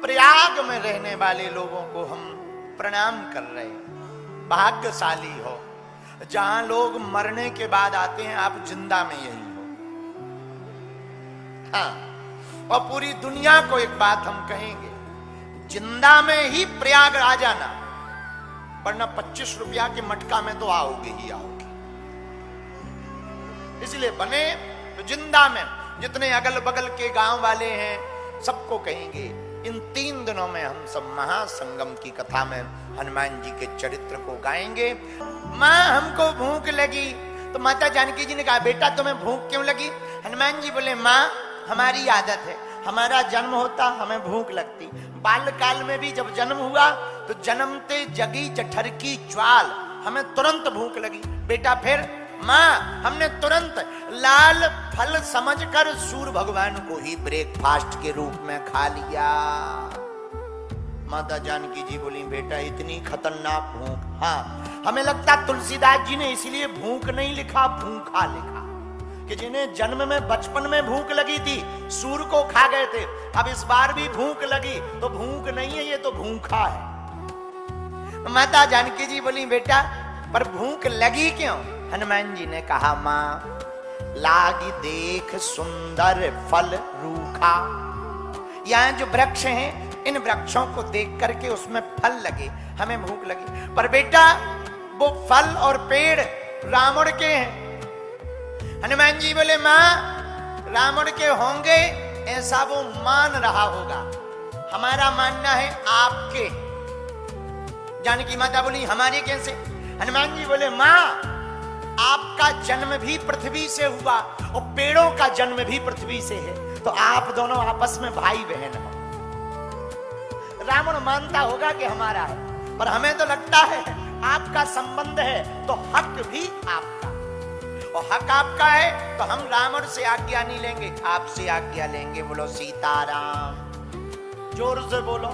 प्रयाग में रहने वाले लोगों को हम प्रणाम कर रहे हैं। भाग्यशाली हो, जहां लोग मरने के बाद आते हैं, आप जिंदा में यही हो। हाँ, और पूरी दुनिया को एक बात हम कहेंगे, जिंदा में ही प्रयाग आ जाना, वरना 25 रुपया के मटका में तो आओगे ही आओगे। इसलिए बने तो जिंदा में। जितने अगल बगल के गांव वाले हैं सबको कहेंगे, इन 3 दिनों में हम सब महासंगम की कथा में हनुमान जी के चरित्र को गाएंगे। माँ हमको भूख लगी, तो माता जानकी जी ने कहा बेटा तुम्हें भूख क्यों लगी? हनुमान जी बोले माँ हमारी आदत है, हमारा जन्म होता हमें भूख लगती। बाल काल में भी जब जन्म हुआ तो जन्मते जगी जठर की ज्वाल, हमें तुरंत भूख लगी। बेटा फिर? माँ हमने तुरंत लाल फल समझकर सूर्य भगवान को ही ब्रेकफास्ट के रूप में खा लिया। माता जानकी जी बोली बेटा इतनी खतरनाक भूख? हाँ, हमें लगता तुलसीदास जी ने इसलिए भूख नहीं लिखा, भूखा लिखा, कि जिन्हें जन्म में बचपन में भूख लगी थी सूर्य को खा गए थे, अब इस बार भी भूख लगी तो भूख नहीं है, ये तो भूखा है। माता जानकी जी बोली बेटा पर भूख लगी क्यों? हनुमान जी ने कहा माँ लागी देख सुंदर फल रूखा, यहाँ जो वृक्ष हैं इन वृक्षों को देख करके उसमें फल लगे, हमें भूख लगी। पर बेटा वो फल और पेड़ रावण के हैं। हनुमान जी बोले माँ रावण के होंगे ऐसा वो मान रहा होगा, हमारा मानना है आपके। जानकी माता बोली हमारे कैसे? हनुमान जी बोले माँ आपका जन्म भी पृथ्वी से हुआ और पेड़ों का जन्म भी पृथ्वी से है, तो आप दोनों आपस में भाई बहन हो। रावण मानता होगा कि हमारा है, पर हमें तो लगता है आपका संबंध है तो हक भी आपका, और हक आपका है तो हम रावण से आज्ञा नहीं लेंगे, आपसे आज्ञा लेंगे। बोलो सीताराम, जोर से बोलो।